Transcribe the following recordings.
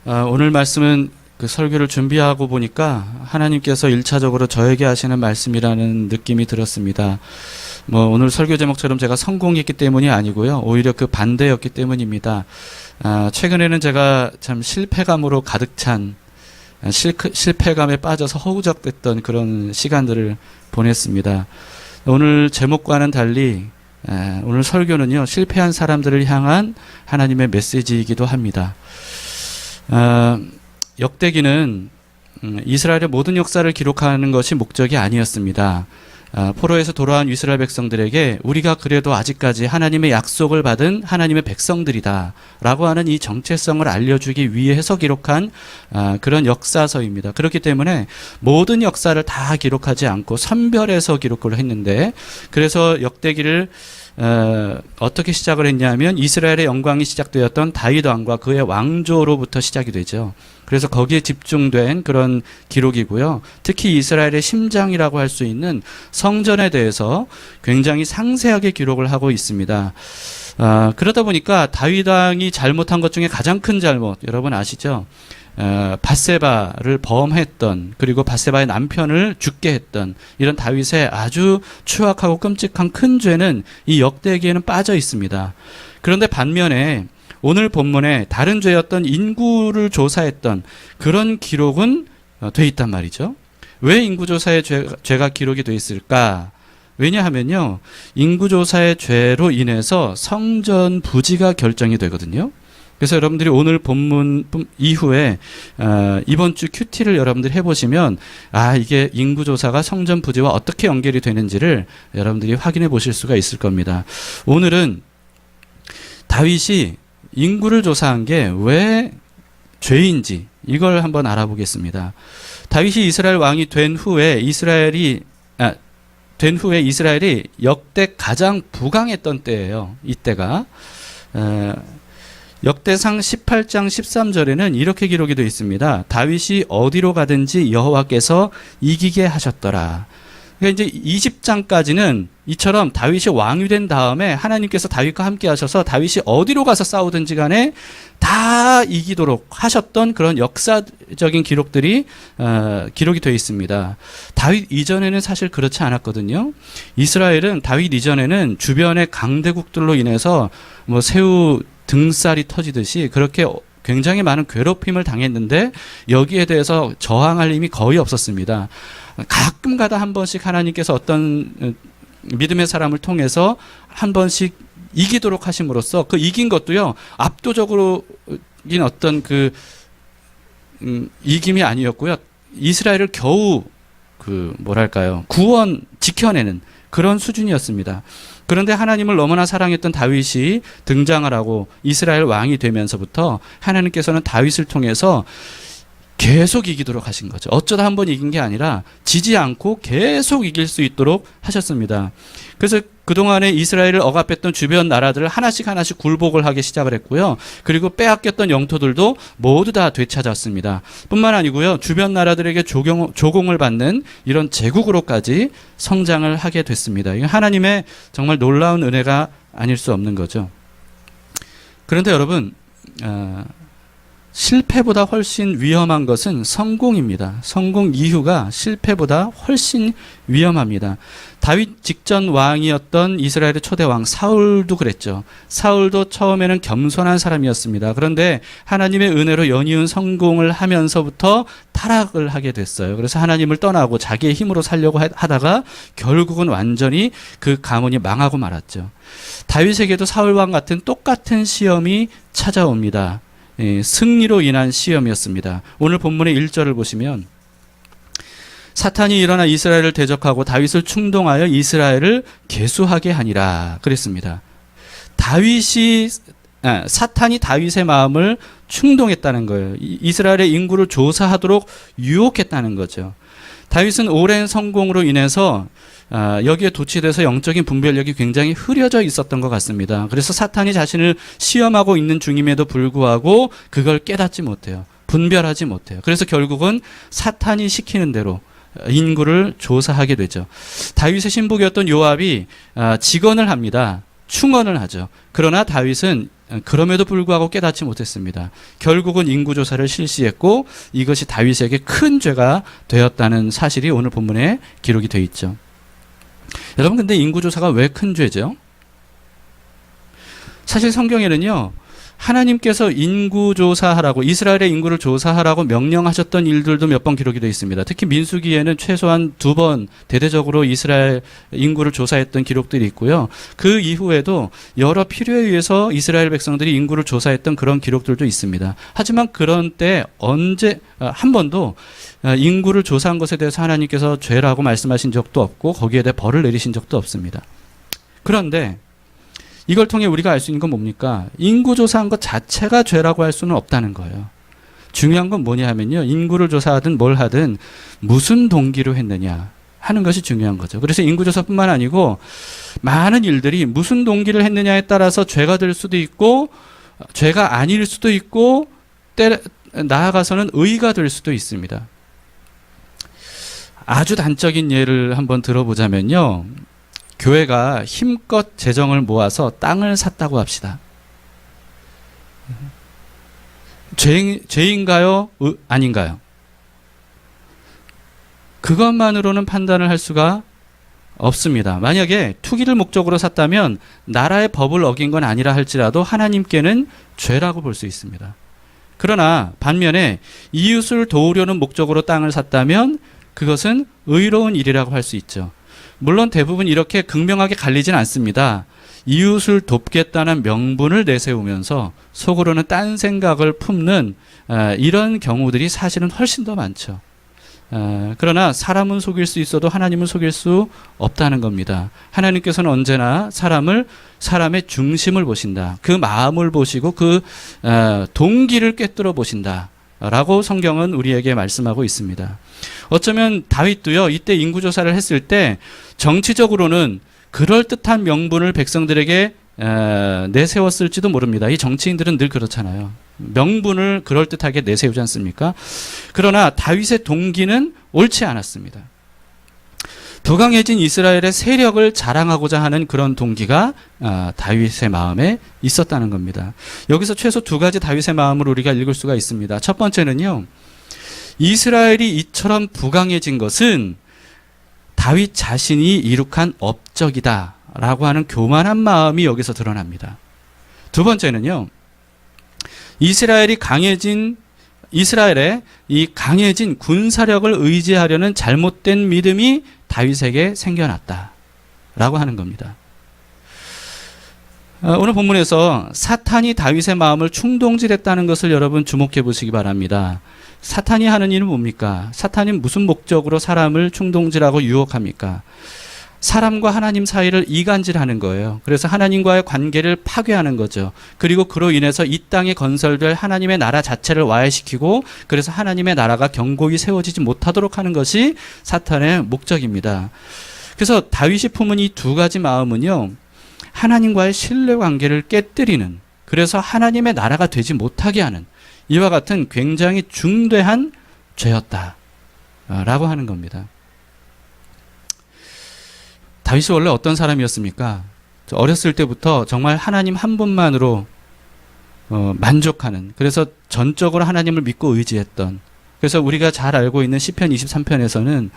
오늘 말씀은 그 설교를 준비하고 보니까 하나님께서 1차적으로 저에게 하시는 말씀이라는 느낌이 들었습니다. 오늘 설교 제목처럼 제가 성공했기 때문이 아니고요. 오히려 그 반대였기 때문입니다. 최근에는 제가 참 실패감으로 가득 찬 실패감에 빠져서 허우적댔던 그런 시간들을 보냈습니다. 오늘 제목과는 달리 오늘 설교는요, 실패한 사람들을 향한 하나님의 메시지이기도 합니다. 역대기는 이스라엘의 모든 역사를 기록하는 것이 목적이 아니었습니다. 포로에서 돌아온 이스라엘 백성들에게 우리가 그래도 아직까지 하나님의 약속을 받은 하나님의 백성들이다 라고 하는 이 정체성을 알려주기 위해서 기록한 그런 역사서입니다. 그렇기 때문에 모든 역사를 다 기록하지 않고 선별해서 기록을 했는데, 그래서 역대기를 어떻게 시작을 했냐면 이스라엘의 영광이 시작되었던 다윗 왕과 그의 왕조로부터 시작이 되죠. 그래서 거기에 집중된 그런 기록이고요. 특히 이스라엘의 심장이라고 할 수 있는 성전에 대해서 굉장히 상세하게 기록을 하고 있습니다. 그러다 보니까 다윗 왕이 잘못한 것 중에 가장 큰 잘못, 여러분 아시죠? 밧세바를 범했던, 그리고 밧세바의 남편을 죽게 했던 이런 다윗의 아주 추악하고 끔찍한 큰 죄는 이 역대기에는 빠져 있습니다. 그런데 반면에 오늘 본문에 다른 죄였던 인구를 조사했던 그런 기록은 돼 있단 말이죠. 왜 인구조사의 죄가 기록이 돼 있을까? 왜냐하면요, 인구조사의 죄로 인해서 성전 부지가 결정이 되거든요. 그래서 여러분들이 오늘 본문 이후에 이번 주 큐티를 여러분들이 해보시면 이게 인구조사가 성전 부지와 어떻게 연결이 되는지를 여러분들이 확인해 보실 수가 있을 겁니다. 오늘은 다윗이 인구를 조사한 게 왜 죄인지 이걸 한번 알아보겠습니다. 다윗이 이스라엘 왕이 된 후에 이스라엘이 역대 가장 부강했던 때예요. 이때가 역대상 18장 13절에는 이렇게 기록이 되어 있습니다. 다윗이 어디로 가든지 여호와께서 이기게 하셨더라. 그러니까 이제 20장까지는 이처럼 다윗이 왕이 된 다음에 하나님께서 다윗과 함께 하셔서 다윗이 어디로 가서 싸우든지 간에 다 이기도록 하셨던 그런 역사적인 기록들이 기록이 되어 있습니다. 다윗 이전에는 사실 그렇지 않았거든요. 이스라엘은 다윗 이전에는 주변의 강대국들로 인해서 새우 등살이 터지듯이 그렇게 굉장히 많은 괴롭힘을 당했는데 여기에 대해서 저항할 힘이 거의 없었습니다. 가끔가다 한 번씩 하나님께서 어떤 믿음의 사람을 통해서 한 번씩 이기도록 하심으로써 그 이긴 것도요, 압도적으로인 어떤 이김이 아니었고요. 이스라엘을 겨우 구원 지켜내는 그런 수준이었습니다. 그런데 하나님을 너무나 사랑했던 다윗이 등장을 하고 이스라엘 왕이 되면서부터 하나님께서는 다윗을 통해서 계속 이기도록 하신 거죠. 어쩌다 한 번 이긴 게 아니라 지지 않고 계속 이길 수 있도록 하셨습니다. 그래서 그동안에 이스라엘을 억압했던 주변 나라들을 하나씩 굴복을 하기 시작을 했고요. 그리고 빼앗겼던 영토들도 모두 다 되찾았습니다. 뿐만 아니고요, 주변 나라들에게 조공을 받는 이런 제국으로까지 성장을 하게 됐습니다. 이건 하나님의 정말 놀라운 은혜가 아닐 수 없는 거죠. 그런데 여러분, 실패보다 훨씬 위험한 것은 성공입니다. 성공 이후가 실패보다 훨씬 위험합니다. 다윗 직전 왕이었던 이스라엘의 초대 왕 사울도 그랬죠. 사울도 처음에는 겸손한 사람이었습니다. 그런데 하나님의 은혜로 연이은 성공을 하면서부터 타락을 하게 됐어요. 그래서 하나님을 떠나고 자기의 힘으로 살려고 하다가 결국은 완전히 그 가문이 망하고 말았죠. 다윗에게도 사울 왕 같은 똑같은 시험이 찾아옵니다. 승리로 인한 시험이었습니다. 오늘 본문의 1절을 보시면 사탄이 일어나 이스라엘을 대적하고 다윗을 충동하여 이스라엘을 계수하게 하니라 그랬습니다. 사탄이 다윗의 마음을 충동했다는 거예요. 이스라엘의 인구를 조사하도록 유혹했다는 거죠. 다윗은 오랜 성공으로 인해서 여기에 도취돼서 영적인 분별력이 굉장히 흐려져 있었던 것 같습니다. 그래서 사탄이 자신을 시험하고 있는 중임에도 불구하고 그걸 깨닫지 못해요. 분별하지 못해요. 그래서 결국은 사탄이 시키는 대로 인구를 조사하게 되죠. 다윗의 신복이었던 요압이 직언을 합니다. 충언을 하죠. 그러나 다윗은 그럼에도 불구하고 깨닫지 못했습니다. 결국은 인구조사를 실시했고 이것이 다윗에게 큰 죄가 되었다는 사실이 오늘 본문에 기록이 되어 있죠. 여러분, 근데 인구조사가 왜 큰 죄죠? 사실 성경에는요, 하나님께서 인구조사하라고, 이스라엘의 인구를 조사하라고 명령하셨던 일들도 몇 번 기록이 되어 있습니다. 특히 민수기에는 최소한 2번 대대적으로 이스라엘 인구를 조사했던 기록들이 있고요. 그 이후에도 여러 필요에 의해서 이스라엘 백성들이 인구를 조사했던 그런 기록들도 있습니다. 하지만 그런 때 한 번도 인구를 조사한 것에 대해서 하나님께서 죄라고 말씀하신 적도 없고 거기에 대해 벌을 내리신 적도 없습니다. 그런데 이걸 통해 우리가 알 수 있는 건 뭡니까? 인구조사한 것 자체가 죄라고 할 수는 없다는 거예요. 중요한 건 뭐냐 하면요, 인구를 조사하든 뭘 하든 무슨 동기로 했느냐 하는 것이 중요한 거죠. 그래서 인구조사뿐만 아니고 많은 일들이 무슨 동기를 했느냐에 따라서 죄가 될 수도 있고 죄가 아닐 수도 있고 나아가서는 의가 될 수도 있습니다. 아주 단적인 예를 한번 들어보자면요, 교회가 힘껏 재정을 모아서 땅을 샀다고 합시다. 죄인가요? 아닌가요? 그것만으로는 판단을 할 수가 없습니다. 만약에 투기를 목적으로 샀다면 나라의 법을 어긴 건 아니라 할지라도 하나님께는 죄라고 볼 수 있습니다. 그러나 반면에 이웃을 도우려는 목적으로 땅을 샀다면 그것은 의로운 일이라고 할 수 있죠. 물론 대부분 이렇게 극명하게 갈리진 않습니다. 이웃을 돕겠다는 명분을 내세우면서 속으로는 딴 생각을 품는 이런 경우들이 사실은 훨씬 더 많죠. 그러나 사람은 속일 수 있어도 하나님은 속일 수 없다는 겁니다. 하나님께서는 언제나 사람의 중심을 보신다. 그 마음을 보시고 그 동기를 꿰뚫어 보신다 라고 성경은 우리에게 말씀하고 있습니다. 어쩌면 다윗도요, 이때 인구조사를 했을 때 정치적으로는 그럴듯한 명분을 백성들에게 내세웠을지도 모릅니다. 이 정치인들은 늘 그렇잖아요. 명분을 그럴듯하게 내세우지 않습니까? 그러나 다윗의 동기는 옳지 않았습니다. 부강해진 이스라엘의 세력을 자랑하고자 하는 그런 동기가 다윗의 마음에 있었다는 겁니다. 여기서 최소 2가지 다윗의 마음을 우리가 읽을 수가 있습니다. 첫 번째는요, 이스라엘이 이처럼 부강해진 것은 다윗 자신이 이룩한 업적이다 라고 하는 교만한 마음이 여기서 드러납니다. 두 번째는요, 이스라엘의 이 강해진 군사력을 의지하려는 잘못된 믿음이 다윗에게 생겨났다 라고 하는 겁니다. 오늘 본문에서 사탄이 다윗의 마음을 충동질했다는 것을 여러분 주목해 보시기 바랍니다. 사탄이 하는 일은 뭡니까? 사탄이 무슨 목적으로 사람을 충동질하고 유혹합니까? 사람과 하나님 사이를 이간질하는 거예요. 그래서 하나님과의 관계를 파괴하는 거죠. 그리고 그로 인해서 이 땅에 건설될 하나님의 나라 자체를 와해시키고 그래서 하나님의 나라가 견고히 세워지지 못하도록 하는 것이 사탄의 목적입니다. 그래서 다윗이 품은 이 2가지 마음은요, 하나님과의 신뢰관계를 깨뜨리는, 그래서 하나님의 나라가 되지 못하게 하는 이와 같은 굉장히 중대한 죄였다라고 하는 겁니다. 다윗이 원래 어떤 사람이었습니까? 어렸을 때부터 정말 하나님 한 분만으로 만족하는, 그래서 전적으로 하나님을 믿고 의지했던, 그래서 우리가 잘 알고 있는 시편 23편에서는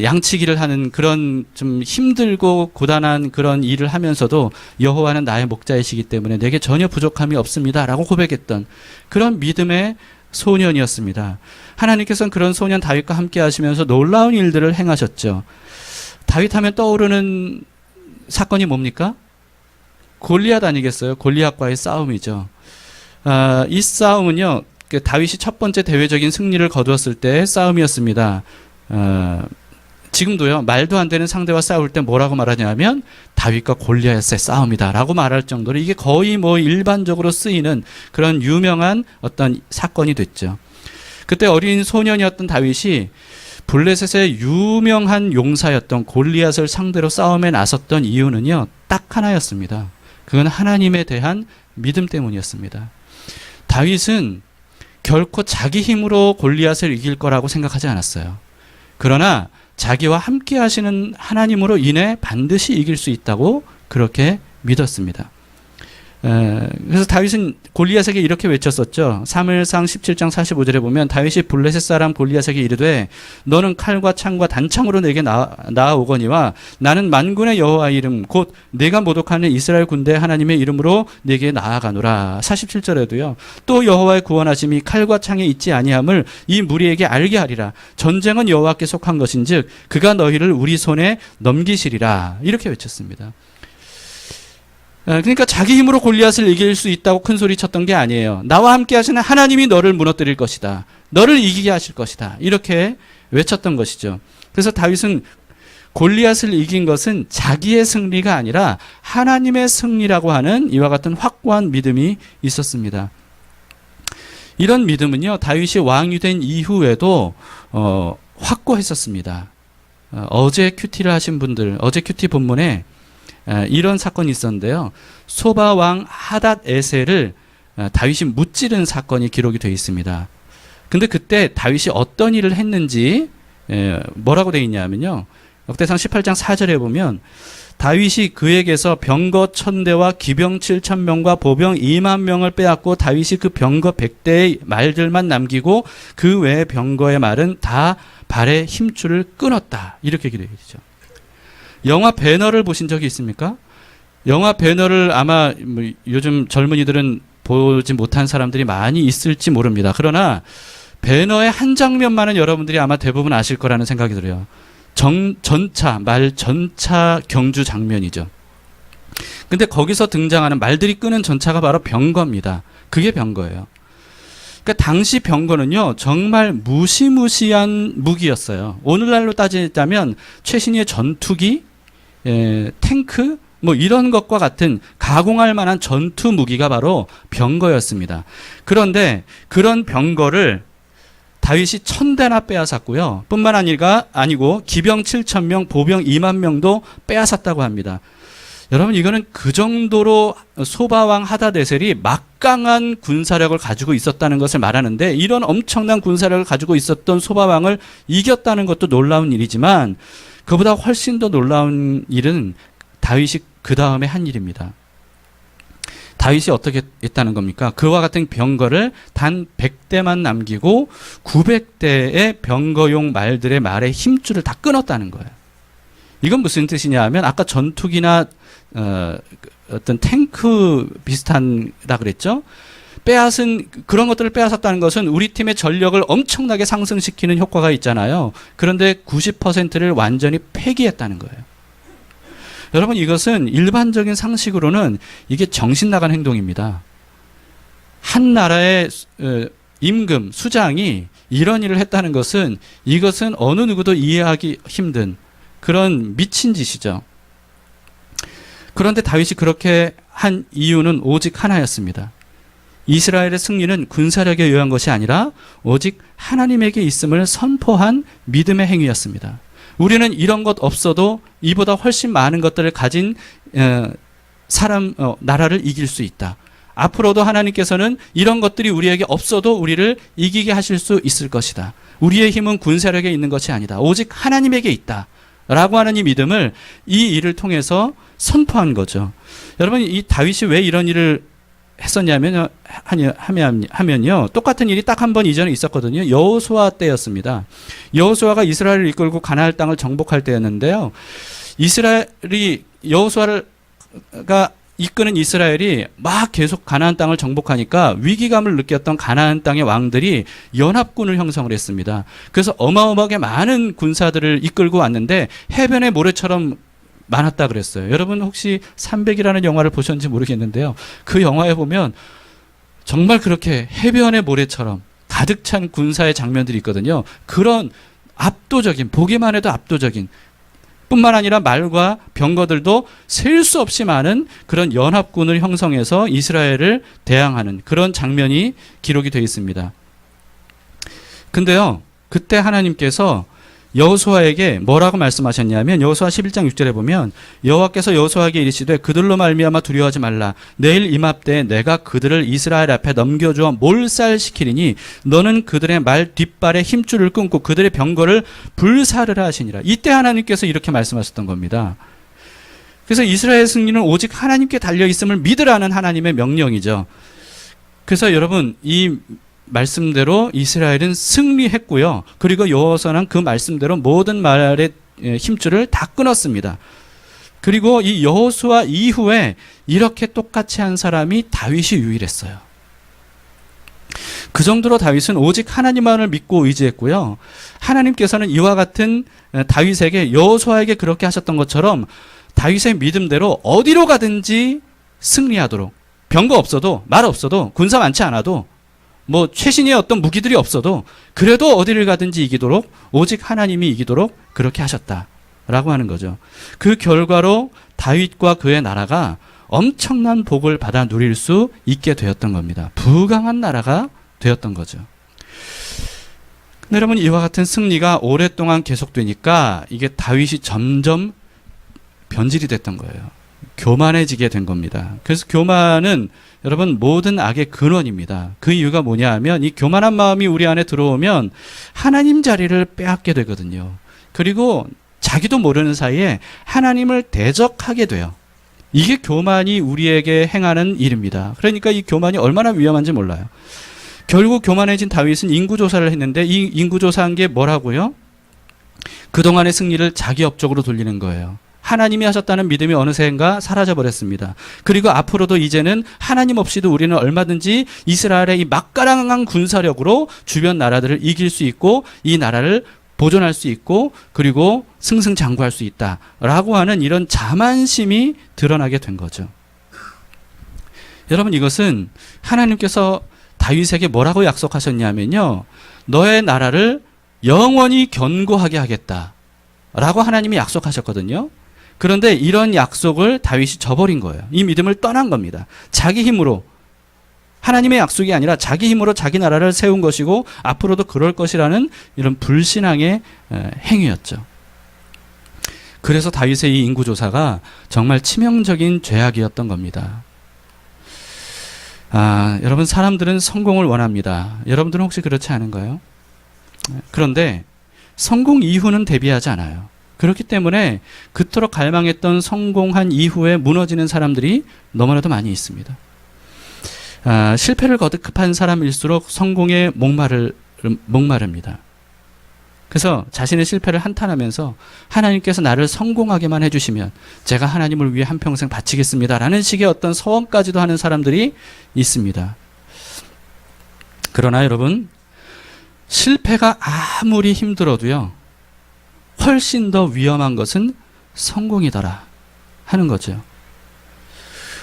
양치기를 하는 그런 좀 힘들고 고단한 그런 일을 하면서도 여호와는 나의 목자이시기 때문에 내게 전혀 부족함이 없습니다 라고 고백했던 그런 믿음의 소년이었습니다. 하나님께서는 그런 소년 다윗과 함께 하시면서 놀라운 일들을 행하셨죠. 다윗 하면 떠오르는 사건이 뭡니까? 골리앗 아니겠어요? 골리앗과의 싸움이죠. 이 싸움은요, 다윗이 첫 번째 대외적인 승리를 거두었을 때의 싸움이었습니다. 지금도요, 말도 안 되는 상대와 싸울 때 뭐라고 말하냐면 다윗과 골리앗의 싸움이다 라고 말할 정도로 이게 거의 뭐 일반적으로 쓰이는 그런 유명한 어떤 사건이 됐죠. 그때 어린 소년이었던 다윗이 블레셋의 유명한 용사였던 골리앗을 상대로 싸움에 나섰던 이유는요, 딱 하나였습니다. 그건 하나님에 대한 믿음 때문이었습니다. 다윗은 결코 자기 힘으로 골리앗을 이길 거라고 생각하지 않았어요. 그러나 자기와 함께 하시는 하나님으로 인해 반드시 이길 수 있다고 그렇게 믿었습니다. 그래서 다윗은 골리앗에게 이렇게 외쳤었죠. 사무엘상 17장 45절에 보면 다윗이 블레셋 사람 골리앗에게 이르되 너는 칼과 창과 단창으로 내게 나아오거니와 나는 만군의 여호와의 이름 곧 내가 모독하는 이스라엘 군대 하나님의 이름으로 내게 나아가노라. 47절에도요. 또 여호와의 구원하심이 칼과 창에 있지 아니함을 이 무리에게 알게 하리라. 전쟁은 여호와께 속한 것인즉 그가 너희를 우리 손에 넘기시리라. 이렇게 외쳤습니다. 그러니까 자기 힘으로 골리앗을 이길 수 있다고 큰 소리 쳤던 게 아니에요. 나와 함께 하시는 하나님이 너를 무너뜨릴 것이다. 너를 이기게 하실 것이다. 이렇게 외쳤던 것이죠. 그래서 다윗은 골리앗을 이긴 것은 자기의 승리가 아니라 하나님의 승리라고 하는 이와 같은 확고한 믿음이 있었습니다. 이런 믿음은요, 다윗이 왕이 된 이후에도 확고했었습니다. 어제 큐티를 하신 분들, 어제 큐티 본문에 이런 사건이 있었는데요. 소바 왕 하닷 에셀을 다윗이 무찌른 사건이 기록이 되어 있습니다. 근데 그때 다윗이 어떤 일을 했는지 뭐라고 되어 있냐면요. 역대상 18장 4절에 보면 다윗이 그에게서 병거 1000대와 기병 7000명과 보병 2만 명을 빼앗고 다윗이 그 병거 100대의 말들만 남기고 그 외의 병거의 말은 다 발의 힘줄을 끊었다. 이렇게 기록되죠. 영화 배너를 보신 적이 있습니까? 영화 배너를 아마 요즘 젊은이들은 보지 못한 사람들이 많이 있을지 모릅니다. 그러나 배너의 한 장면만은 여러분들이 아마 대부분 아실 거라는 생각이 들어요. 말 전차 경주 장면이죠. 근데 거기서 등장하는 말들이 끄는 전차가 바로 병거입니다. 그게 병거예요. 그러니까 당시 병거는요, 정말 무시무시한 무기였어요. 오늘날로 따지자면 최신의 전투기, 탱크, 이런 것과 같은 가공할 만한 전투 무기가 바로 병거였습니다. 그런데 그런 병거를 다윗이 1000대나 빼앗았고요. 뿐만 아니고 기병 7000명, 보병 2만 명도 빼앗았다고 합니다. 여러분, 이거는 그 정도로 소바왕 하다데셀이 막강한 군사력을 가지고 있었다는 것을 말하는데, 이런 엄청난 군사력을 가지고 있었던 소바왕을 이겼다는 것도 놀라운 일이지만 그보다 훨씬 더 놀라운 일은 다윗이 그 다음에 한 일입니다. 다윗이 어떻게 했다는 겁니까? 그와 같은 병거를 단 100대만 남기고 900대의 병거용 말들의 말의 힘줄을 다 끊었다는 거예요. 이건 무슨 뜻이냐 하면 아까 전투기나 어떤 탱크 비슷한다 그랬죠? 그런 것들을 빼앗았다는 것은 우리 팀의 전력을 엄청나게 상승시키는 효과가 있잖아요. 그런데 90%를 완전히 폐기했다는 거예요. 여러분, 이것은 일반적인 상식으로는 이게 정신 나간 행동입니다. 한 나라의 임금, 수장이 이런 일을 했다는 것은 이것은 어느 누구도 이해하기 힘든 그런 미친 짓이죠. 그런데 다윗이 그렇게 한 이유는 오직 하나였습니다. 이스라엘의 승리는 군사력에 의한 것이 아니라 오직 하나님에게 있음을 선포한 믿음의 행위였습니다. 우리는 이런 것 없어도 이보다 훨씬 많은 것들을 가진 나라를 이길 수 있다. 앞으로도 하나님께서는 이런 것들이 우리에게 없어도 우리를 이기게 하실 수 있을 것이다. 우리의 힘은 군사력에 있는 것이 아니다. 오직 하나님에게 있다. 라고 하는 이 믿음을 이 일을 통해서 선포한 거죠. 여러분, 이 다윗이 왜 이런 일을 했었냐면요, 똑같은 일이 딱 한 번 이전에 있었거든요. 여호수아 때였습니다. 여호수아가 이스라엘을 이끌고 가나안 땅을 정복할 때였는데요. 여호수아가 이끄는 이스라엘이 막 계속 가나안 땅을 정복하니까 위기감을 느꼈던 가나안 땅의 왕들이 연합군을 형성을 했습니다. 그래서 어마어마하게 많은 군사들을 이끌고 왔는데 해변의 모래처럼 많았다 그랬어요. 여러분 혹시 300이라는 영화를 보셨는지 모르겠는데요. 그 영화에 보면 정말 그렇게 해변의 모래처럼 가득 찬 군사의 장면들이 있거든요. 그런 압도적인, 보기만 해도 압도적인, 뿐만 아니라 말과 병거들도 셀 수 없이 많은 그런 연합군을 형성해서 이스라엘을 대항하는 그런 장면이 기록이 되어 있습니다. 근데요, 그때 하나님께서 여호수아에게 뭐라고 말씀하셨냐면 여호수아 11장 6절에 보면 여호와께서 여호수아에게 이르시되 그들로 말미암아 두려워하지 말라. 내일 이맘때 내가 그들을 이스라엘 앞에 넘겨주어 몰살시키리니 너는 그들의 말 뒷발에 힘줄을 끊고 그들의 병거를 불사르라 하시니라. 이때 하나님께서 이렇게 말씀하셨던 겁니다. 그래서 이스라엘의 승리는 오직 하나님께 달려 있음을 믿으라는 하나님의 명령이죠. 그래서 여러분, 이 말씀대로 이스라엘은 승리했고요. 그리고 여호수아는 그 말씀대로 모든 말의 힘줄을 다 끊었습니다. 그리고 이 여호수아 이후에 이렇게 똑같이 한 사람이 다윗이 유일했어요. 그 정도로 다윗은 오직 하나님만을 믿고 의지했고요. 하나님께서는 이와 같은 다윗에게, 여호수아에게 그렇게 하셨던 것처럼 다윗의 믿음대로 어디로 가든지 승리하도록, 병거 없어도, 말 없어도, 군사 많지 않아도, 뭐 최신의 어떤 무기들이 없어도 그래도 어디를 가든지 이기도록, 오직 하나님이 이기도록 그렇게 하셨다라고 하는 거죠. 그 결과로 다윗과 그의 나라가 엄청난 복을 받아 누릴 수 있게 되었던 겁니다. 부강한 나라가 되었던 거죠. 근데 여러분, 이와 같은 승리가 오랫동안 계속되니까 이게 다윗이 점점 변질이 됐던 거예요. 교만해지게 된 겁니다. 그래서 교만은 여러분 모든 악의 근원입니다. 그 이유가 뭐냐 하면, 이 교만한 마음이 우리 안에 들어오면 하나님 자리를 빼앗게 되거든요. 그리고 자기도 모르는 사이에 하나님을 대적하게 돼요. 이게 교만이 우리에게 행하는 일입니다. 그러니까 이 교만이 얼마나 위험한지 몰라요. 결국 교만해진 다윗은 인구조사를 했는데, 이 인구조사한 게 뭐라고요? 그동안의 승리를 자기 업적으로 돌리는 거예요. 하나님이 하셨다는 믿음이 어느새인가 사라져버렸습니다. 그리고 앞으로도 이제는 하나님 없이도 우리는 얼마든지 이스라엘의 이 막가랑한 군사력으로 주변 나라들을 이길 수 있고, 이 나라를 보존할 수 있고, 그리고 승승장구할 수 있다라고 하는 이런 자만심이 드러나게 된 거죠. 여러분, 이것은 하나님께서 다윗에게 뭐라고 약속하셨냐면요, 너의 나라를 영원히 견고하게 하겠다라고 하나님이 약속하셨거든요. 그런데 이런 약속을 다윗이 저버린 거예요. 이 믿음을 떠난 겁니다. 자기 힘으로, 하나님의 약속이 아니라 자기 힘으로 자기 나라를 세운 것이고 앞으로도 그럴 것이라는 이런 불신앙의 행위였죠. 그래서 다윗의 이 인구조사가 정말 치명적인 죄악이었던 겁니다. 여러분, 사람들은 성공을 원합니다. 여러분들은 혹시 그렇지 않은가요? 그런데 성공 이후는 대비하지 않아요. 그렇기 때문에 그토록 갈망했던 성공한 이후에 무너지는 사람들이 너무나도 많이 있습니다. 실패를 거듭한 사람일수록 성공에 목마릅니다. 그래서 자신의 실패를 한탄하면서 하나님께서 나를 성공하게만 해주시면 제가 하나님을 위해 한평생 바치겠습니다라는 식의 어떤 서원까지도 하는 사람들이 있습니다. 그러나 여러분, 실패가 아무리 힘들어도요, 훨씬 더 위험한 것은 성공이더라 하는 거죠.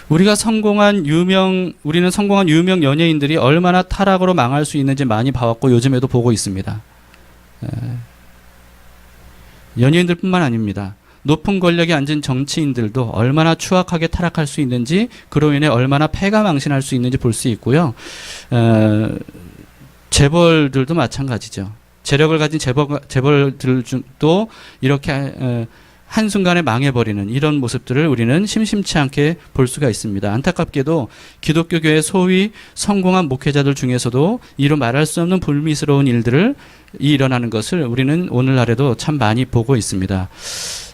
우리는 성공한 유명 연예인들이 얼마나 타락으로 망할 수 있는지 많이 봐왔고 요즘에도 보고 있습니다. 연예인들뿐만 아닙니다. 높은 권력에 앉은 정치인들도 얼마나 추악하게 타락할 수 있는지, 그로 인해 얼마나 패가망신할 수 있는지 볼 수 있고요. 재벌들도 마찬가지죠. 재력을 가진 재벌들도 이렇게 한순간에 망해버리는 이런 모습들을 우리는 심심치 않게 볼 수가 있습니다. 안타깝게도 기독교교회 소위 성공한 목회자들 중에서도 이로 말할 수 없는 불미스러운 일들을 일어나는 것을 우리는 오늘날에도 참 많이 보고 있습니다.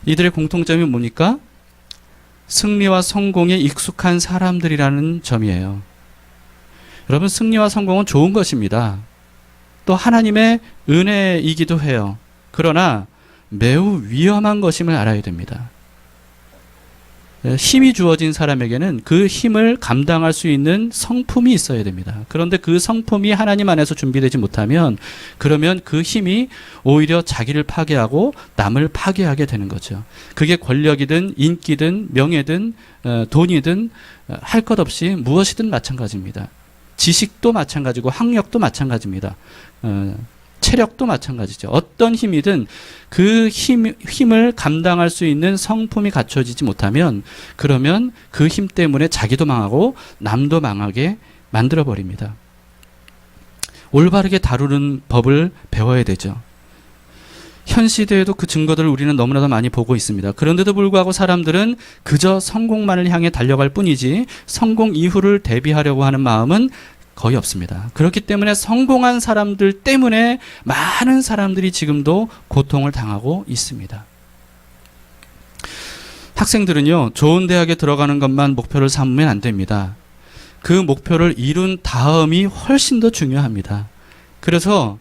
이들의 공통점이 뭡니까? 승리와 성공에 익숙한 사람들이라는 점이에요. 여러분, 승리와 성공은 좋은 것입니다. 또 하나님의 은혜이기도 해요. 그러나 매우 위험한 것임을 알아야 됩니다. 힘이 주어진 사람에게는 그 힘을 감당할 수 있는 성품이 있어야 됩니다. 그런데 그 성품이 하나님 안에서 준비되지 못하면, 그러면 그 힘이 오히려 자기를 파괴하고 남을 파괴하게 되는 거죠. 그게 권력이든 인기든 명예든 돈이든 할 것 없이 무엇이든 마찬가지입니다. 지식도 마찬가지고 학력도 마찬가지입니다. 체력도 마찬가지죠. 어떤 힘이든 그 힘을 감당할 수 있는 성품이 갖춰지지 못하면, 그러면 그 힘 때문에 자기도 망하고 남도 망하게 만들어버립니다. 올바르게 다루는 법을 배워야 되죠. 현 시대에도 그 증거들을 우리는 너무나도 많이 보고 있습니다. 그런데도 불구하고 사람들은 그저 성공만을 향해 달려갈 뿐이지 성공 이후를 대비하려고 하는 마음은 거의 없습니다. 그렇기 때문에 성공한 사람들 때문에 많은 사람들이 지금도 고통을 당하고 있습니다. 학생들은요, 좋은 대학에 들어가는 것만 목표를 삼으면 안 됩니다. 그 목표를 이룬 다음이 훨씬 더 중요합니다. 그래서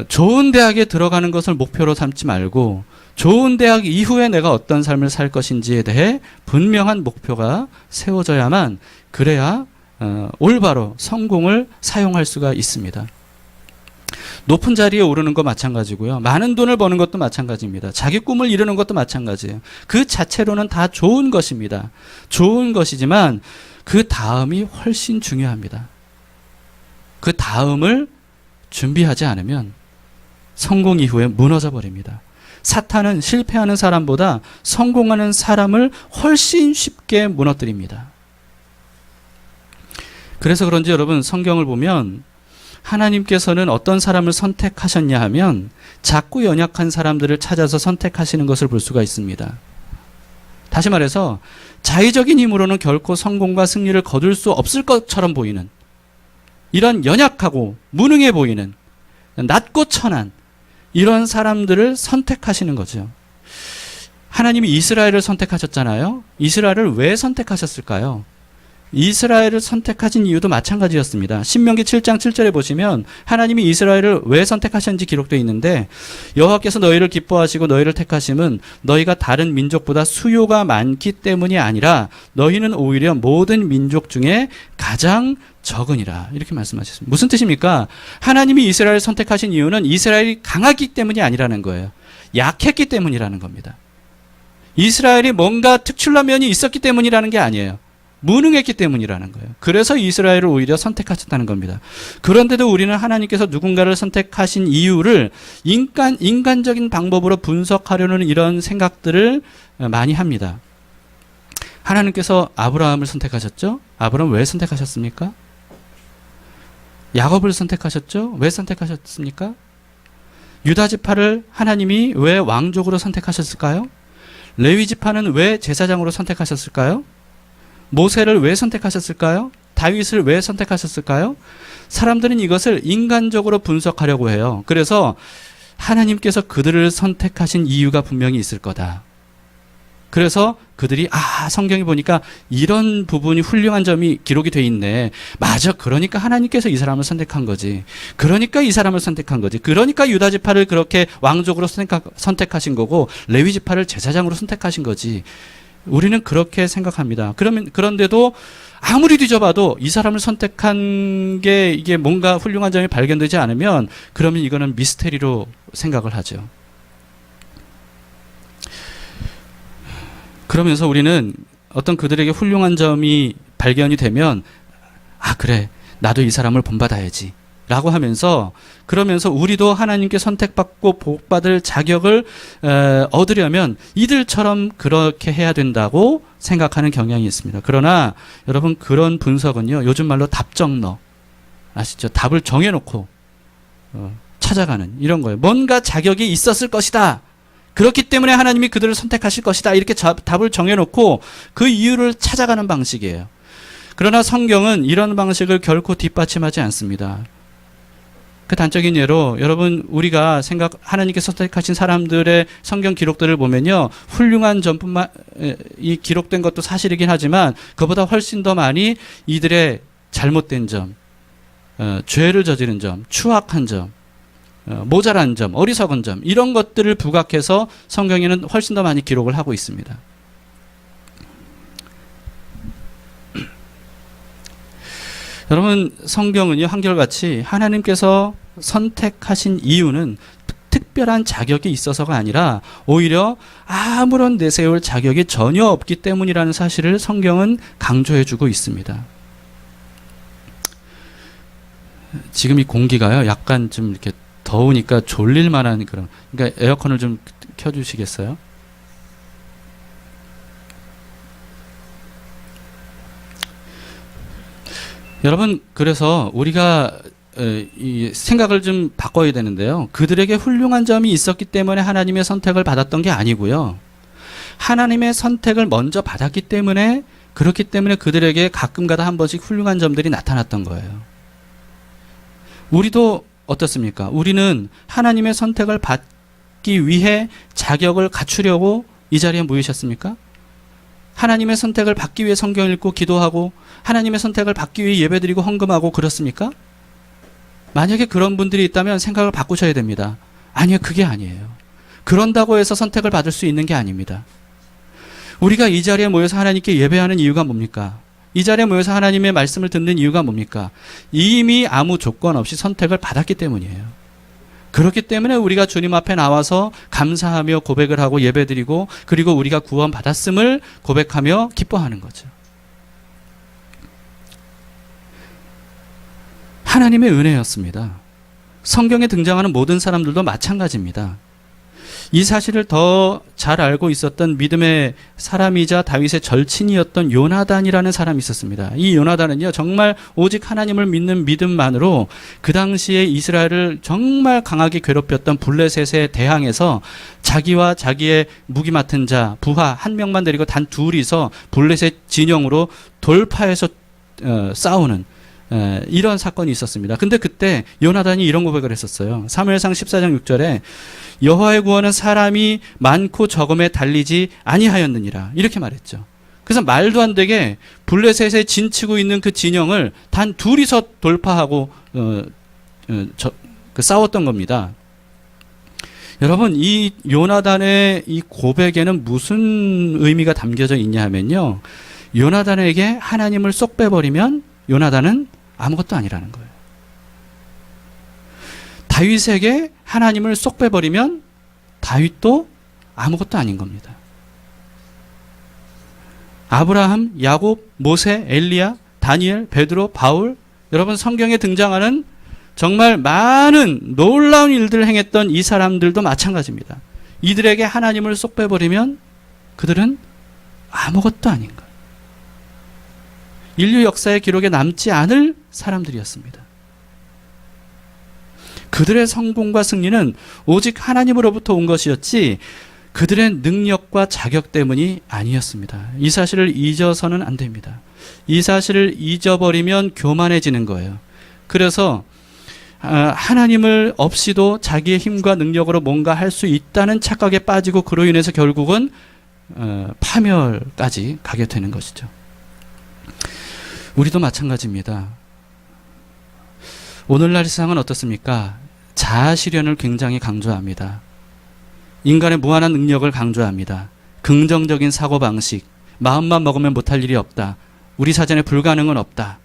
좋은 대학에 들어가는 것을 목표로 삼지 말고 좋은 대학 이후에 내가 어떤 삶을 살 것인지에 대해 분명한 목표가 세워져야만 그래야 올바로 성공을 사용할 수가 있습니다. 높은 자리에 오르는 거 마찬가지고요. 많은 돈을 버는 것도 마찬가지입니다. 자기 꿈을 이루는 것도 마찬가지예요. 그 자체로는 다 좋은 것입니다. 좋은 것이지만 그 다음이 훨씬 중요합니다. 그 다음을 준비하지 않으면 성공 이후에 무너져 버립니다. 사탄은 실패하는 사람보다 성공하는 사람을 훨씬 쉽게 무너뜨립니다. 그래서 그런지 여러분, 성경을 보면 하나님께서는 어떤 사람을 선택하셨냐 하면 작고 연약한 사람들을 찾아서 선택하시는 것을 볼 수가 있습니다. 다시 말해서 자의적인 힘으로는 결코 성공과 승리를 거둘 수 없을 것처럼 보이는 이런 연약하고 무능해 보이는 낮고 천한 이런 사람들을 선택하시는 거죠. 하나님이 이스라엘을 선택하셨잖아요. 이스라엘을 왜 선택하셨을까요? 이스라엘을 선택하신 이유도 마찬가지였습니다. 신명기 7장 7절에 보시면 하나님이 이스라엘을 왜 선택하셨는지 기록되어 있는데, 여호와께서 너희를 기뻐하시고 너희를 택하심은 너희가 다른 민족보다 수요가 많기 때문이 아니라 너희는 오히려 모든 민족 중에 가장 적으니라, 이렇게 말씀하셨습니다. 무슨 뜻입니까? 하나님이 이스라엘을 선택하신 이유는 이스라엘이 강하기 때문이 아니라는 거예요. 약했기 때문이라는 겁니다. 이스라엘이 뭔가 특출난 면이 있었기 때문이라는 게 아니에요. 무능했기 때문이라는 거예요. 그래서 이스라엘을 오히려 선택하셨다는 겁니다. 그런데도 우리는 하나님께서 누군가를 선택하신 이유를 인간적인 방법으로 분석하려는 이런 생각들을 많이 합니다. 하나님께서 아브라함을 선택하셨죠? 아브라함 왜 선택하셨습니까? 야곱을 선택하셨죠? 왜 선택하셨습니까? 유다 지파를 하나님이 왜 왕족으로 선택하셨을까요? 레위 지파는 왜 제사장으로 선택하셨을까요? 모세를 왜 선택하셨을까요? 다윗을 왜 선택하셨을까요? 사람들은 이것을 인간적으로 분석하려고 해요. 그래서 하나님께서 그들을 선택하신 이유가 분명히 있을 거다. 그래서 그들이 성경에 보니까 이런 부분이 훌륭한 점이 기록이 돼 있네. 맞아. 그러니까 하나님께서 이 사람을 선택한 거지. 그러니까 이 사람을 선택한 거지. 그러니까 유다 지파를 그렇게 왕족으로 선택하신 거고 레위 지파를 제사장으로 선택하신 거지. 우리는 그렇게 생각합니다. 그런데도 아무리 뒤져봐도 이 사람을 선택한 게 이게 뭔가 훌륭한 점이 발견되지 않으면 그러면 이거는 미스테리로 생각을 하죠. 그러면서 우리는 어떤 그들에게 훌륭한 점이 발견이 되면 그래, 나도 이 사람을 본받아야지 라고 하면서, 그러면서 우리도 하나님께 선택받고 복받을 자격을 얻으려면 이들처럼 그렇게 해야 된다고 생각하는 경향이 있습니다. 그러나 여러분, 그런 분석은요, 요즘 말로 답정너 아시죠? 답을 정해놓고 찾아가는 이런 거예요. 뭔가 자격이 있었을 것이다, 그렇기 때문에 하나님이 그들을 선택하실 것이다, 이렇게 답을 정해놓고 그 이유를 찾아가는 방식이에요. 그러나 성경은 이런 방식을 결코 뒷받침하지 않습니다. 그 단적인 예로 여러분, 우리가 하나님께 선택하신 사람들의 성경 기록들을 보면요, 훌륭한 점뿐만 이 기록된 것도 사실이긴 하지만 그보다 훨씬 더 많이 이들의 잘못된 점, 죄를 저지른 점, 추악한 점, 모자란 점, 어리석은 점, 이런 것들을 부각해서 성경에는 훨씬 더 많이 기록을 하고 있습니다. 여러분, 성경은요, 한결같이 하나님께서 선택하신 이유는 특별한 자격이 있어서가 아니라 오히려 아무런 내세울 자격이 전혀 없기 때문이라는 사실을 성경은 강조해주고 있습니다. 지금 이 공기가요, 약간 좀 이렇게 더우니까 졸릴 만한 그러니까 에어컨을 좀 켜주시겠어요? 여러분, 그래서 우리가 이 생각을 좀 바꿔야 되는데요. 그들에게 훌륭한 점이 있었기 때문에 하나님의 선택을 받았던 게 아니고요. 하나님의 선택을 먼저 받았기 때문에, 그렇기 때문에 그들에게 가끔가다 한 번씩 훌륭한 점들이 나타났던 거예요. 우리도 어떻습니까? 우리는 하나님의 선택을 받기 위해 자격을 갖추려고 이 자리에 모이셨습니까? 하나님의 선택을 받기 위해 성경 읽고 기도하고 하나님의 선택을 받기 위해 예배드리고 헌금하고 그렇습니까? 만약에 그런 분들이 있다면 생각을 바꾸셔야 됩니다. 아니요, 그게 아니에요. 그런다고 해서 선택을 받을 수 있는 게 아닙니다. 우리가 이 자리에 모여서 하나님께 예배하는 이유가 뭡니까? 이 자리에 모여서 하나님의 말씀을 듣는 이유가 뭡니까? 이미 아무 조건 없이 선택을 받았기 때문이에요. 그렇기 때문에 우리가 주님 앞에 나와서 감사하며 고백을 하고 예배드리고 그리고 우리가 구원받았음을 고백하며 기뻐하는 거죠. 하나님의 은혜였습니다. 성경에 등장하는 모든 사람들도 마찬가지입니다. 이 사실을 더 잘 알고 있었던 믿음의 사람이자 다윗의 절친이었던 요나단이라는 사람이 있었습니다. 이 요나단은요, 정말 오직 하나님을 믿는 믿음만으로 그 당시에 이스라엘을 정말 강하게 괴롭혔던 블레셋에 대항해서 자기와 자기의 무기 맡은 자, 부하 한 명만 데리고 단 둘이서 블레셋 진영으로 돌파해서 싸우는 이런 사건이 있었습니다. 근데 그때 요나단이 이런 고백을 했었어요. 사무엘상 14장 6절에 여호와의 구원은 사람이 많고 적음에 달리지 아니하였느니라 이렇게 말했죠. 그래서 말도 안 되게 블레셋에 진치고 있는 그 진영을 단 둘이서 돌파하고 싸웠던 겁니다. 여러분, 이 요나단의 이 고백에는 무슨 의미가 담겨져 있냐 하면요, 요나단에게 하나님을 쏙 빼버리면 요나단은 아무것도 아니라는 거예요. 다윗에게 하나님을 쏙 빼버리면 다윗도 아무것도 아닌 겁니다. 아브라함, 야곱, 모세, 엘리야, 다니엘, 베드로, 바울, 여러분 성경에 등장하는 정말 많은 놀라운 일들을 행했던 이 사람들도 마찬가지입니다. 이들에게 하나님을 쏙 빼버리면 그들은 아무것도 아닌 거예요. 인류 역사의 기록에 남지 않을 사람들이었습니다. 그들의 성공과 승리는 오직 하나님으로부터 온 것이었지 그들의 능력과 자격 때문이 아니었습니다. 이 사실을 잊어서는 안 됩니다. 이 사실을 잊어버리면 교만해지는 거예요. 그래서 하나님을 없이도 자기의 힘과 능력으로 뭔가 할 수 있다는 착각에 빠지고 그로 인해서 결국은 파멸까지 가게 되는 것이죠. 우리도 마찬가지입니다. 오늘날 세상은 어떻습니까? 자아 실현을 굉장히 강조합니다. 인간의 무한한 능력을 강조합니다. 긍정적인 사고방식, 마음만 먹으면 못할 일이 없다. 우리 사전에 불가능은 없다.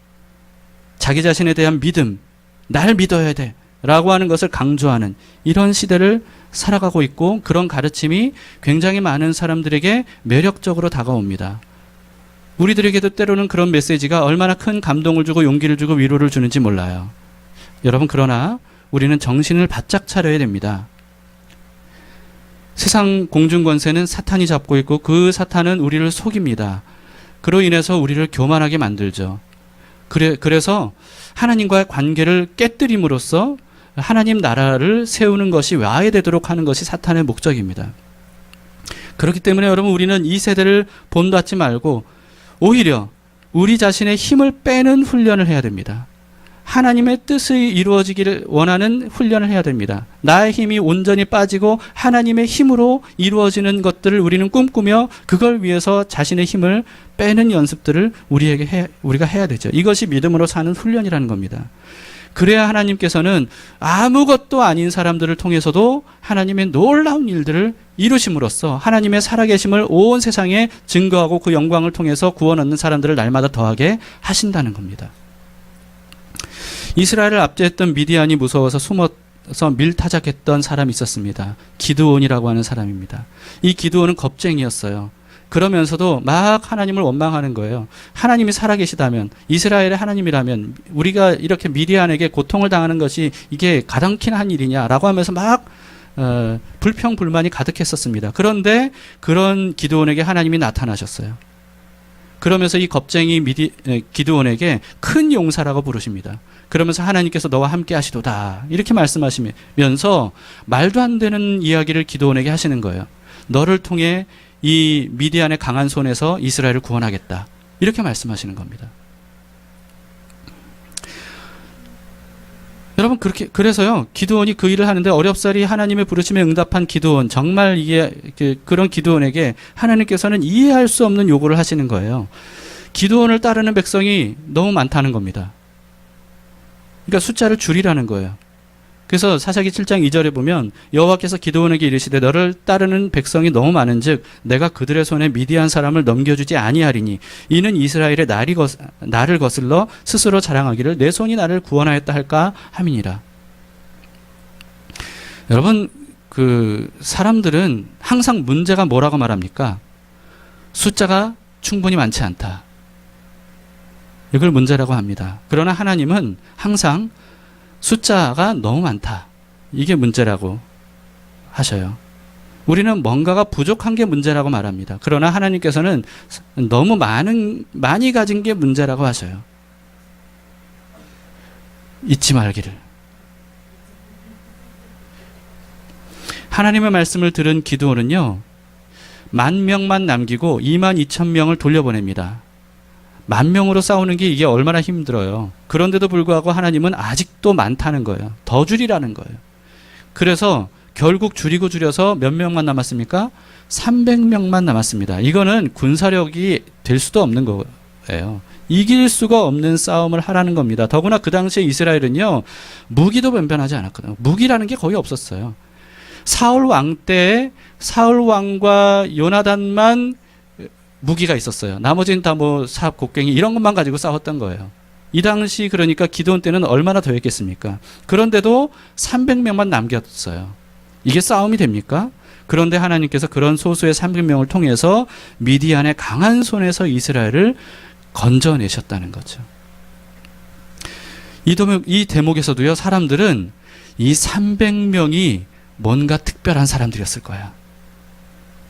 자기 자신에 대한 믿음, 날 믿어야 돼 라고 하는 것을 강조하는 이런 시대를 살아가고 있고, 그런 가르침이 굉장히 많은 사람들에게 매력적으로 다가옵니다. 우리들에게도 때로는 그런 메시지가 얼마나 큰 감동을 주고 용기를 주고 위로를 주는지 몰라요. 여러분, 그러나 우리는 정신을 바짝 차려야 됩니다. 세상 공중권세는 사탄이 잡고 있고 그 사탄은 우리를 속입니다. 그로 인해서 우리를 교만하게 만들죠. 그래서 하나님과의 관계를 깨뜨림으로써 하나님 나라를 세우는 것이 와해되도록 하는 것이 사탄의 목적입니다. 그렇기 때문에 여러분, 우리는 이 세대를 본받지 말고 오히려 우리 자신의 힘을 빼는 훈련을 해야 됩니다. 하나님의 뜻이 이루어지기를 원하는 훈련을 해야 됩니다. 나의 힘이 온전히 빠지고 하나님의 힘으로 이루어지는 것들을 우리는 꿈꾸며 그걸 위해서 자신의 힘을 빼는 연습들을 우리가 해야 되죠. 이것이 믿음으로 사는 훈련이라는 겁니다. 그래야 하나님께서는 아무것도 아닌 사람들을 통해서도 하나님의 놀라운 일들을 이루심으로써 하나님의 살아계심을 온 세상에 증거하고 그 영광을 통해서 구원 얻는 사람들을 날마다 더하게 하신다는 겁니다. 이스라엘을 압제했던 미디안이 무서워서 숨어서 밀타작했던 사람이 있었습니다. 기드온이라고 하는 사람입니다. 이 기드온은 겁쟁이였어요. 그러면서도 막 하나님을 원망하는 거예요. 하나님이 살아계시다면, 이스라엘의 하나님이라면 우리가 이렇게 미디안에게 고통을 당하는 것이 이게 가당키나 한 일이냐라고 하면서 막 불평 불만이 가득했었습니다. 그런데 그런 기드온에게 하나님이 나타나셨어요. 그러면서 이 겁쟁이 기드온에게 큰 용사라고 부르십니다. 그러면서 하나님께서 너와 함께 하시도다 이렇게 말씀하시면서 말도 안 되는 이야기를 기드온에게 하시는 거예요. 너를 통해 이 미디안의 강한 손에서 이스라엘을 구원하겠다 이렇게 말씀하시는 겁니다. 여러분, 여러분 그래서요 기드온이 그 일을 하는데 어렵사리 하나님의 부르심에 응답한 기드온, 정말 이게 그런 기드온에게 하나님께서는 이해할 수 없는 요구를 하시는 거예요. 기드온을 따르는 백성이 너무 많다는 겁니다. 그러니까 숫자를 줄이라는 거예요. 그래서 사사기 7장 2절에 보면 여호와께서 기드온에게 이르시되 너를 따르는 백성이 너무 많은즉 내가 그들의 손에 미디안 사람을 넘겨주지 아니하리니 이는 이스라엘의 나를 거슬러 스스로 자랑하기를 내 손이 나를 구원하였다 할까 함이니라. 여러분 그 사람들은 항상 문제가 뭐라고 말합니까? 숫자가 충분히 많지 않다. 이걸 문제라고 합니다. 그러나 하나님은 항상 숫자가 너무 많다. 이게 문제라고 하셔요. 우리는 뭔가가 부족한 게 문제라고 말합니다. 그러나 하나님께서는 너무 많이 가진 게 문제라고 하셔요. 잊지 말기를. 하나님의 말씀을 들은 기드온은요, 10,000명만 남기고 22,000명을 돌려보냅니다. 10,000명으로 싸우는 게 이게 얼마나 힘들어요. 그런데도 불구하고 하나님은 아직도 많다는 거예요. 더 줄이라는 거예요. 그래서 결국 줄여서 몇 명만 남았습니까? 300명만 남았습니다. 이거는 군사력이 될 수도 없는 거예요. 이길 수가 없는 싸움을 하라는 겁니다. 더구나 그 당시에 이스라엘은요, 무기도 변변하지 않았거든요. 무기라는 게 거의 없었어요. 사울 왕 때에 사울 왕과 요나단만 무기가 있었어요. 나머지는 다 뭐 삽, 곡괭이 이런 것만 가지고 싸웠던 거예요. 이 당시 그러니까 기드온 때는 얼마나 더했겠습니까? 그런데도 300명만 남겼어요. 이게 싸움이 됩니까? 그런데 하나님께서 그런 소수의 300명을 통해서 미디안의 강한 손에서 이스라엘을 건져내셨다는 거죠. 이 대목에서도요, 사람들은 이 300명이 뭔가 특별한 사람들이었을 거야.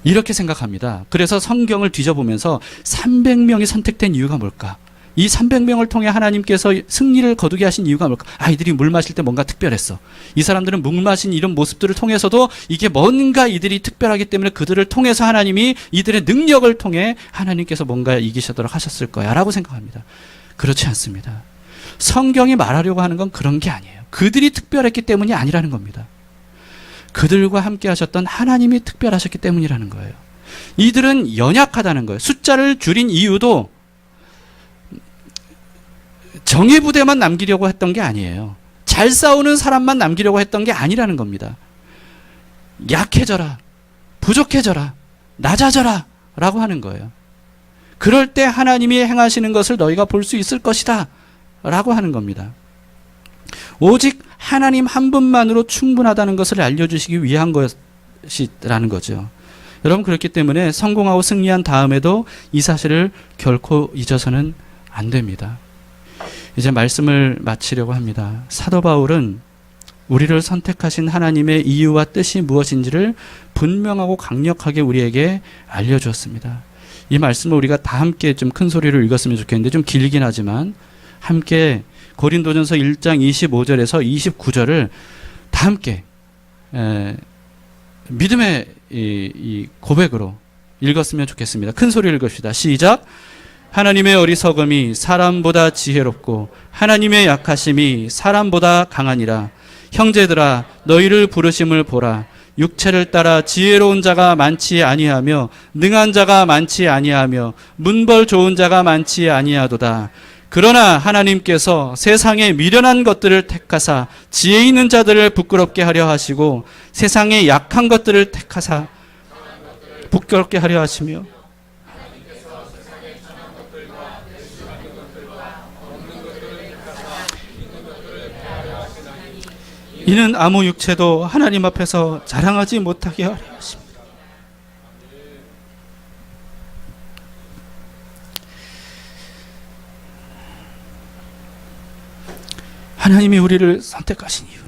이렇게 생각합니다. 그래서 성경을 뒤져보면서 300명이 선택된 이유가 뭘까? 이 300명을 통해 하나님께서 승리를 거두게 하신 이유가 뭘까? 이들이 물 마실 때 뭔가 특별했어. 이 사람들은 물 마신 이런 모습들을 통해서도 이게 뭔가 이들이 특별하기 때문에 그들을 통해서 하나님이 이들의 능력을 통해 하나님께서 뭔가 이기시도록 하셨을 거야 라고 생각합니다. 그렇지 않습니다. 성경이 말하려고 하는 건 그런 게 아니에요. 그들이 특별했기 때문이 아니라는 겁니다. 그들과 함께 하셨던 하나님이 특별하셨기 때문이라는 거예요. 이들은 연약하다는 거예요. 숫자를 줄인 이유도 정예 부대만 남기려고 했던 게 아니에요. 잘 싸우는 사람만 남기려고 했던 게 아니라는 겁니다. 약해져라, 부족해져라, 낮아져라 라고 하는 거예요. 그럴 때 하나님이 행하시는 것을 너희가 볼 수 있을 것이다 라고 하는 겁니다. 오직 하나님 한 분만으로 충분하다는 것을 알려주시기 위한 것이라는 거죠. 여러분, 그렇기 때문에 성공하고 승리한 다음에도 이 사실을 결코 잊어서는 안 됩니다. 이제 말씀을 마치려고 합니다. 사도 바울은 우리를 선택하신 하나님의 이유와 뜻이 무엇인지를 분명하고 강력하게 우리에게 알려주었습니다. 이 말씀을 우리가 다 함께 좀 큰 소리로 읽었으면 좋겠는데 좀 길긴 하지만 함께 고린도전서 1장 25절에서 29절을 다 함께 믿음의 이 고백으로 읽었으면 좋겠습니다. 큰 소리를 읽읍시다. 시작. 하나님의 어리석음이 사람보다 지혜롭고 하나님의 약하심이 사람보다 강하니라. 형제들아, 너희를 부르심을 보라. 육체를 따라 지혜로운 자가 많지 아니하며 능한 자가 많지 아니하며 문벌 좋은 자가 많지 아니하도다. 그러나 하나님께서 세상에 미련한 것들을 택하사 지혜 있는 자들을 부끄럽게 하려 하시고 세상에 약한 것들을 택하사 부끄럽게 하려 하시며 이는 아무 육체도 하나님 앞에서 자랑하지 못하게 하려 하십니다. 하나님이 우리를 선택하신 이유는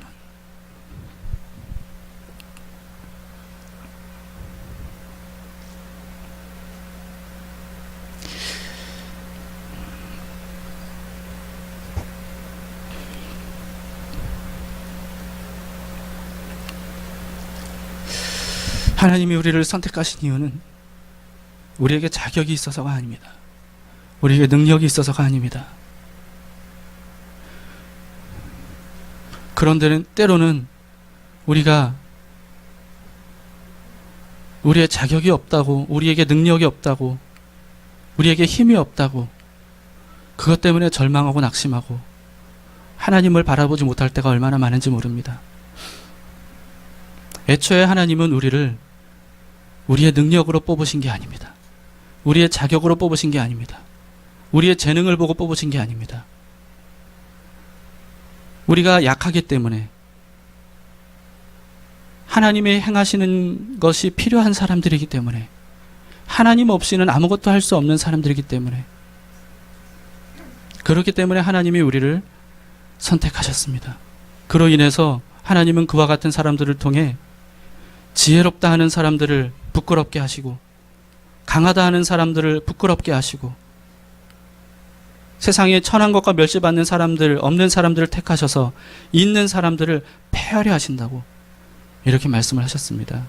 하나님이 우리를 선택하신 이유는 우리에게 자격이 있어서가 아닙니다. 우리에게 능력이 있어서가 아닙니다. 그런데 때로는 우리가 우리의 자격이 없다고, 우리에게 능력이 없다고, 우리에게 힘이 없다고, 그것 때문에 절망하고 낙심하고 하나님을 바라보지 못할 때가 얼마나 많은지 모릅니다. 애초에 하나님은 우리를 우리의 능력으로 뽑으신 게 아닙니다. 우리의 자격으로 뽑으신 게 아닙니다. 우리의 재능을 보고 뽑으신 게 아닙니다. 우리가 약하기 때문에, 하나님의 행하시는 것이 필요한 사람들이기 때문에, 하나님 없이는 아무것도 할 수 없는 사람들이기 때문에, 그렇기 때문에 하나님이 우리를 선택하셨습니다. 그로 인해서 하나님은 그와 같은 사람들을 통해 지혜롭다 하는 사람들을 부끄럽게 하시고, 강하다 하는 사람들을 부끄럽게 하시고, 세상에 천한 것과 멸시받는 사람들, 없는 사람들을 택하셔서 있는 사람들을 폐하려 하신다고 이렇게 말씀을 하셨습니다.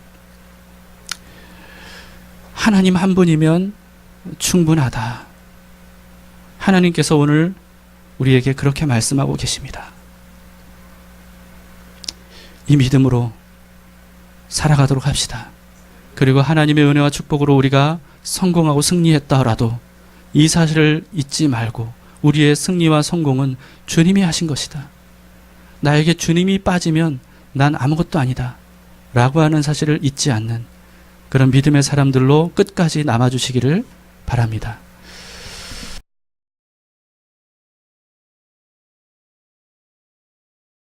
하나님 한 분이면 충분하다. 하나님께서 오늘 우리에게 그렇게 말씀하고 계십니다. 이 믿음으로 살아가도록 합시다. 그리고 하나님의 은혜와 축복으로 우리가 성공하고 승리했더라도 이 사실을 잊지 말고, 우리의 승리와 성공은 주님이 하신 것이다. 나에게 주님이 빠지면 난 아무것도 아니다 라고 하는 사실을 잊지 않는 그런 믿음의 사람들로 끝까지 남아주시기를 바랍니다.